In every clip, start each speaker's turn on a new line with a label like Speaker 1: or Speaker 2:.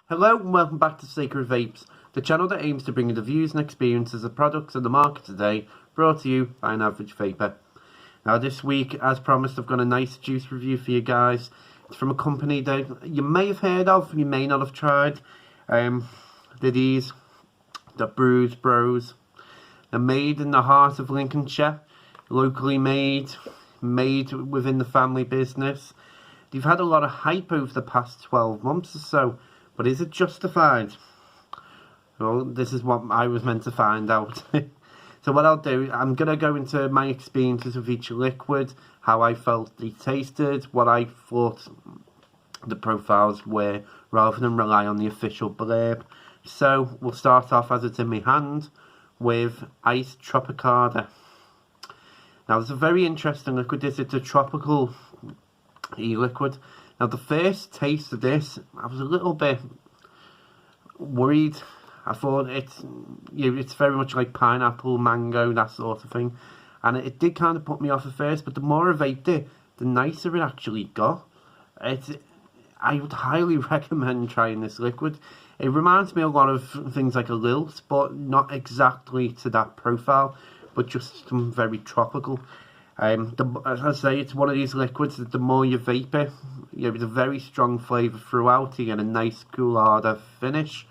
Speaker 1: Hello and welcome back to Sacred Vapes, the channel that aims to bring you the views and experiences of products in the market today, brought to you by an average vapor. Now this week, as promised, I've got a nice juice review for you guys. It's from a company that you may have heard of, you may not have tried. They're these, the Brews Bros. They're made in the heart of Lincolnshire, locally made within the family business. They've had a lot of hype over the past 12 months or so. But is it justified? Well, this is what I was meant to find out. So what I'll do, I'm going to go into my experiences with each liquid, how I felt they tasted, what I thought the profiles were, rather than rely on the official blurb. So we'll start off, as it's in my hand, with iced Tropic Ardor. Now it's a very interesting liquid. It's a tropical e-liquid. Now the first taste of this, I was a little bit worried. I thought it's very much like pineapple, mango, that sort of thing. And it did kind of put me off at first, but the more I vaped it, the nicer it actually got. I would highly recommend trying this liquid. It reminds me a lot of things like a Lilt, but not exactly to that profile, but just some very tropical. As I say, it's one of these liquids that the more you vape it, it's a very strong flavour throughout. You get a nice cool ardor finish.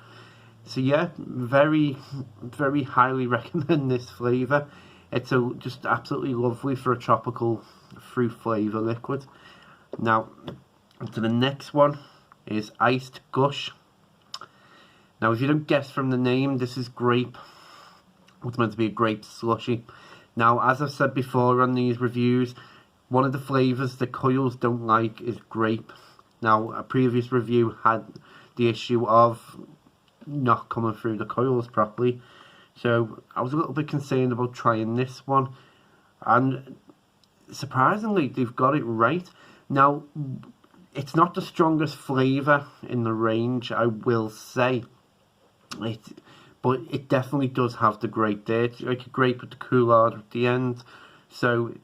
Speaker 1: So yeah, very, very highly recommend this flavour. It's just absolutely lovely for a tropical fruit flavour liquid. Now, to the next one is iced Gush. Now, if you don't guess from the name, this is grape. It's meant to be a grape slushy. Now, as I've said before on these reviews, one of the flavours the coils don't like is grape. Now, a previous review had the issue of not coming through the coils properly. So, I was a little bit concerned about trying this one. And surprisingly, they've got it right. Now, it's not the strongest flavour in the range, I will say. But it definitely does have the grape there. It's like a grape with the cool ardor at the end. So,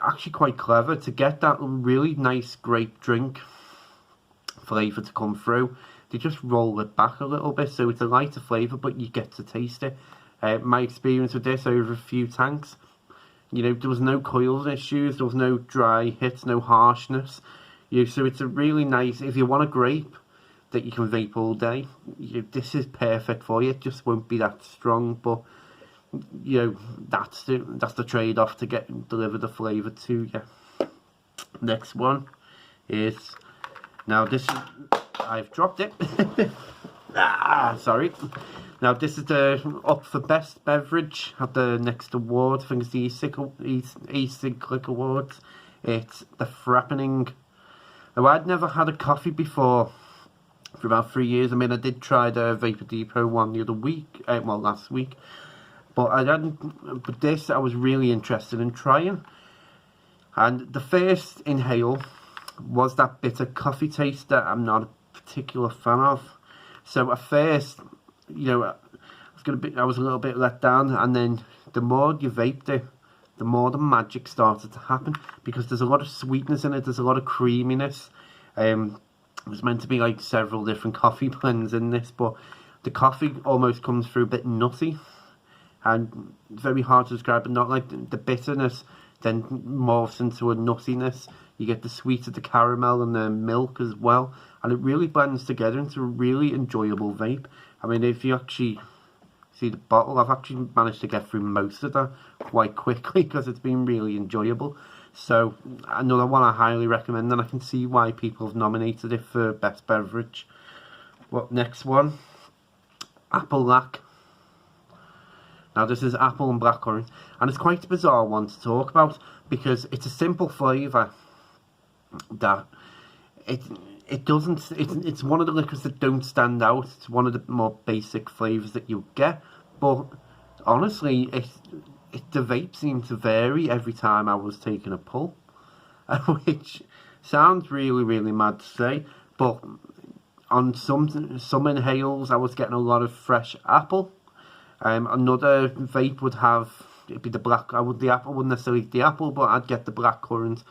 Speaker 1: actually quite clever to get that really nice grape drink flavour to come through. They just roll it back a little bit, so it's a lighter flavour, but you get to taste it. My experience with this over a few tanks, there was no coils issues, there was no dry hits, no harshness. So it's a really nice, if you want a grape that you can vape all day, this is perfect for you. It just won't be that strong, but that's the trade-off to deliver the flavour to you. Next one is, now this is, I've dropped it. Sorry. Now this is up for best beverage at the next award. I think it's the e-Cig Awards. It's the Frappening. Now I'd never had a coffee before for about 3 years. I mean, I did try the Vapor Depot one the other week, last week, but I didn't. But this I was really interested in trying. And the first inhale was that bitter coffee taste that I'm not a particular fan of. So at first, I was a little bit let down, and then the more you vaped it, the more the magic started to happen, because there's a lot of sweetness in it, there's a lot of creaminess. It's meant to be like several different coffee blends in this, but the coffee almost comes through a bit nutty, and it's very hard to describe, but not like the bitterness then morphs into a nuttiness. You get the sweet of the caramel and the milk as well, and it really blends together into a really enjoyable vape. I mean, if you actually see the bottle, I've actually managed to get through most of that quite quickly because it's been really enjoyable. So, another one I highly recommend, and I can see why people have nominated it for best beverage. Next one? Apple Lac. Now this is apple and blackcurrant, and it's quite a bizarre one to talk about because it's a simple flavour that it's one of the liquors that don't stand out. It's one of the more basic flavours that you get, but honestly, the vape seemed to vary every time I was taking a pull, which sounds really, really mad to say, but on some inhales I was getting a lot of fresh apple. Another vape would have, it'd be the black, the apple wouldn't necessarily eat the apple, but I'd get the blackcurrant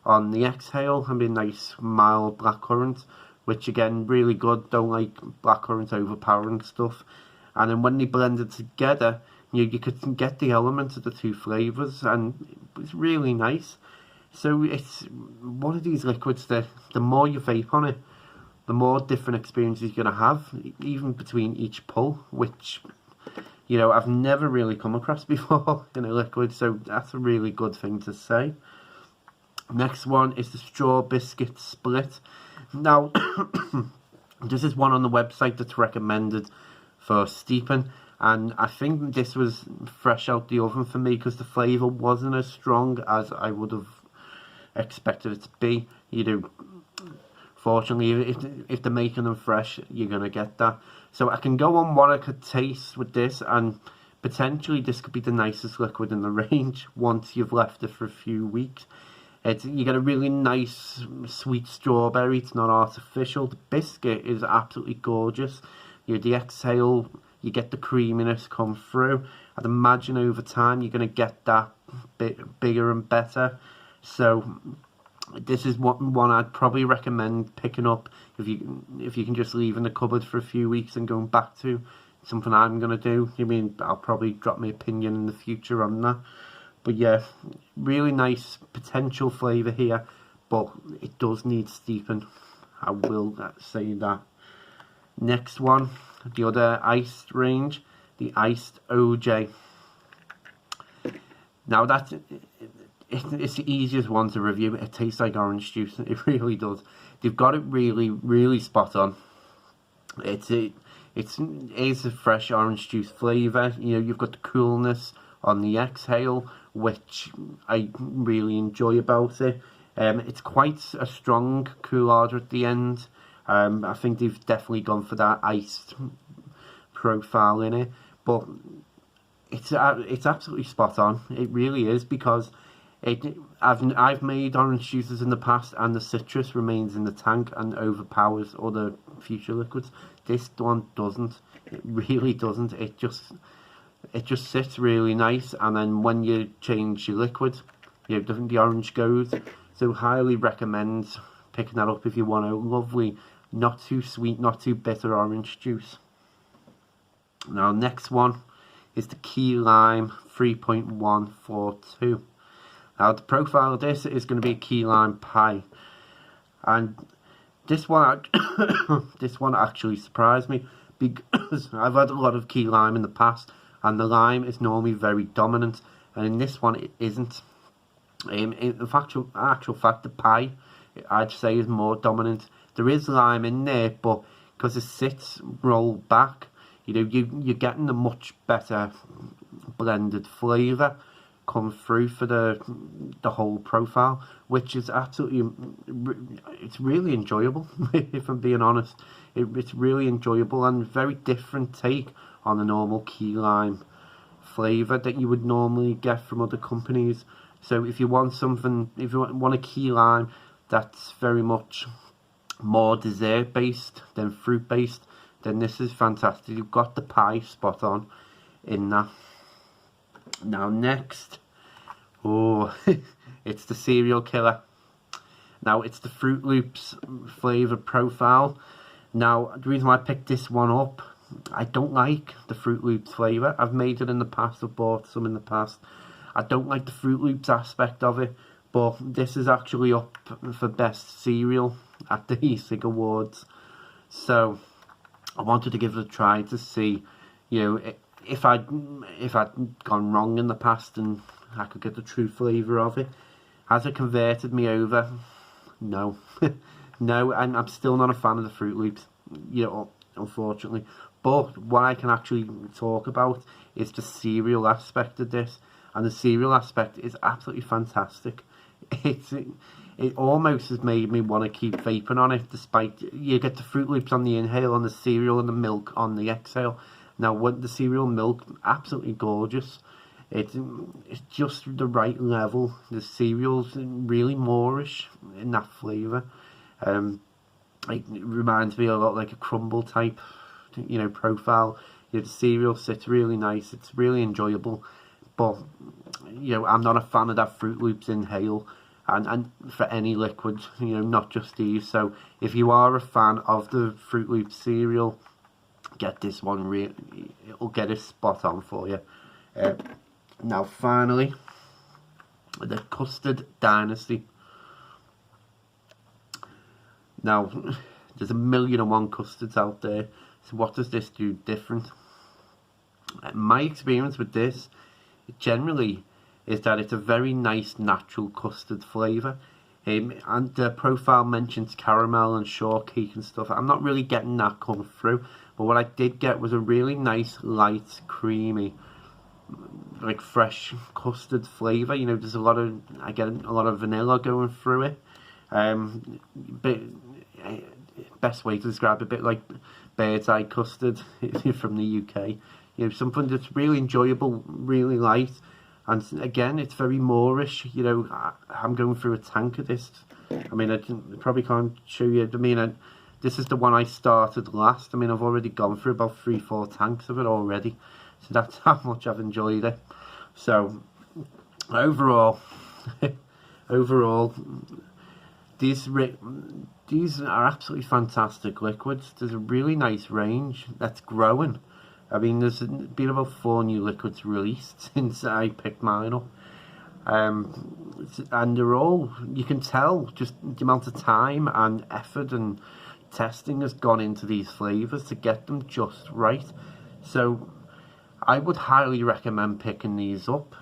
Speaker 1: on the exhale, and be a nice mild blackcurrant which again, really good. Don't like blackcurrant overpowering stuff. And then when they blend it together, you could get the elements of the two flavours, and it's really nice. So it's one of these liquids that the more you vape on it, the more different experiences you're going to have, even between each pull, which, I've never really come across before in a liquid, so that's a really good thing to say. Next one is the Straw Biscuit Split. Now, this is one on the website that's recommended for steeping, and I think this was fresh out the oven for me because the flavour wasn't as strong as I would have expected it to be. Fortunately, if they're making them fresh, you're going to get that. So I can go on what I could taste with this, and potentially this could be the nicest liquid in the range once you've left it for a few weeks. You get a really nice sweet strawberry. It's not artificial. The biscuit is absolutely gorgeous. The exhale, you get the creaminess come through. I'd imagine over time you're going to get that bit bigger and better. So this is one I'd probably recommend picking up if you can just leave in the cupboard for a few weeks and going back to. Something I'm going to do. I'll probably drop my opinion in the future on that. But yeah, really nice potential flavour here, but it does need steeping. I will say that. Next one, the other iced range, the iced OJ. Now it's the easiest one to review. It tastes like orange juice. It really does. They've got it really, really spot on. It's a fresh orange juice flavour. You've got the coolness on the exhale, which I really enjoy about it. It's quite a strong cool ardor at the end. I think they've definitely gone for that iced profile in it, but it's absolutely spot on. It really is, because I've made orange juices in the past, and the citrus remains in the tank and overpowers other future liquids. This one doesn't. It really doesn't. It just sits really nice, and then when you change your liquid, the orange goes. So highly recommend picking that up if you want a lovely, not too sweet, not too bitter orange juice. Now, next one is the Key Lime 3.142. Now, the profile of this is going to be a key lime pie, and this one actually surprised me, because I've had a lot of key lime in the past, and the lime is normally very dominant, and in this one it isn't. In actual fact, the pie, I'd say, is more dominant. There is lime in there, but because it sits rolled back, you're getting a much better blended flavour come through for the whole profile, which is absolutely, it's really enjoyable. If I'm being honest, it's really enjoyable and very different take on the normal key lime flavour that you would normally get from other companies. So if you want something, if you want a key lime that's very much more dessert based than fruit based, then this is fantastic. You've got the pie spot on in that. Now next, it's the serial killer. Now it's the Fruit Loops flavour profile. Now the reason why I picked this one up, I don't like the Fruit Loops flavour. I've made it in the past, I've bought some in the past. I don't like the Fruit Loops aspect of it, but this is actually up for best cereal at the ESIG Awards. So I wanted to give it a try to see, if I'd gone wrong in the past and I could get the true flavour of it. Has it converted me over? No. No, and I'm still not a fan of the Fruit Loops, unfortunately. But what I can actually talk about is the cereal aspect of this, and the cereal aspect is absolutely fantastic. It almost has made me want to keep vaping on it, despite you get the Fruit Loops on the inhale and the cereal and the milk on the exhale. Now, with the cereal milk, absolutely gorgeous. It's just the right level. The cereal's really moreish in that flavour. It reminds me a lot like a crumble type, profile. The cereal sits really nice. It's really enjoyable. But I'm not a fan of that Fruit Loops inhale. and for any liquid, you know, not just these. So if you are a fan of the Fruit Loops cereal, get this one. It'll get it spot on for you. Now finally, the Custard Dynasty. Now there's 1,000,001 custards out there, so what does this do different? My experience with this generally is that it's a very nice natural custard flavour, and the profile mentions caramel and shortcake and stuff. I'm not really getting that come through, but what I did get was a really nice light creamy, like fresh custard flavour. You know, there's I get a lot of vanilla going through it. Best way to describe it, a bit like bird's eye custard from the UK. You know, something that's really enjoyable, really light, and again, it's very Moorish. You know, I'm going through a tank of this. I mean, I probably can't show you. I mean, this is the one I started last. I mean, I've already gone through about 3-4 tanks of it already, so that's how much I've enjoyed it. So overall, these are absolutely fantastic liquids. There's a really nice range that's growing. I mean, there's been about 4 new liquids released since I picked mine up. And they're all, you can tell just the amount of time and effort and testing has gone into these flavours to get them just right. So I would highly recommend picking these up.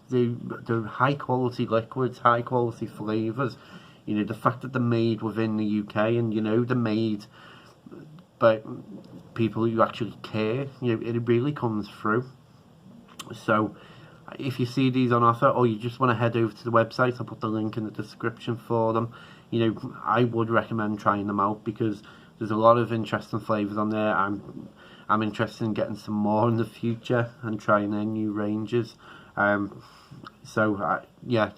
Speaker 1: They're high quality liquids, high quality flavours. You know, the fact that they're made within the UK, and you know, they're made by people who actually care, you know, it really comes through. So if you see these on offer, or you just want to head over to the website, I'll put the link in the description for them. You know, I would recommend trying them out because there's a lot of interesting flavours on there. I'm interested in getting some more in the future and trying their new ranges. Yeah,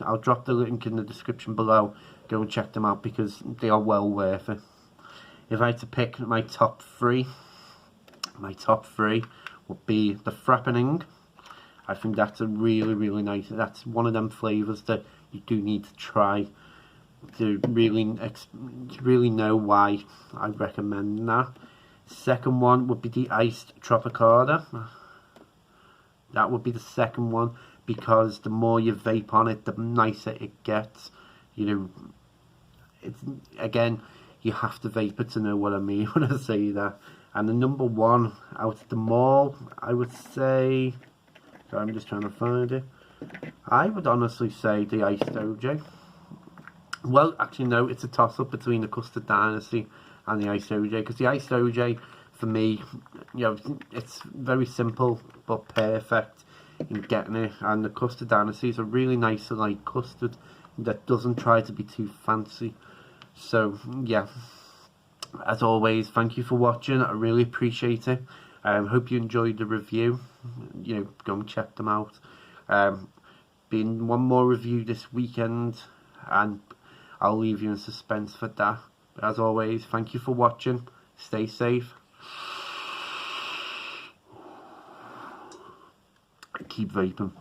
Speaker 1: I'll drop the link in the description below. Go and check them out because they are well worth it. If I had to pick my top three would be the Frappening. I think that's a really nice, that's one of them flavours that you do need to try to really know why I recommend that. Second one would be the iced Tropic Ardor. That would be the second one because the more you vape on it, the nicer it gets. You know, it's, again, you have to vape it to know what I mean when I say that. And the number one out of them all, I would say, so I'm just trying to find it, I would honestly say the iced OJ. Well, actually no, it's a toss-up between the Custard Dynasty and the iced OJ, because the iced OJ, for me, you know, it's very simple but perfect in getting it, and the Custard Dynasty is a really nice light custard that doesn't try to be too fancy. So yeah, as always, thank you for watching. I really appreciate it. Hope you enjoyed the review. You know, go and check them out. Been one more review this weekend, and I'll leave you in suspense for that. But as always, thank you for watching. Stay safe. Keep vaping.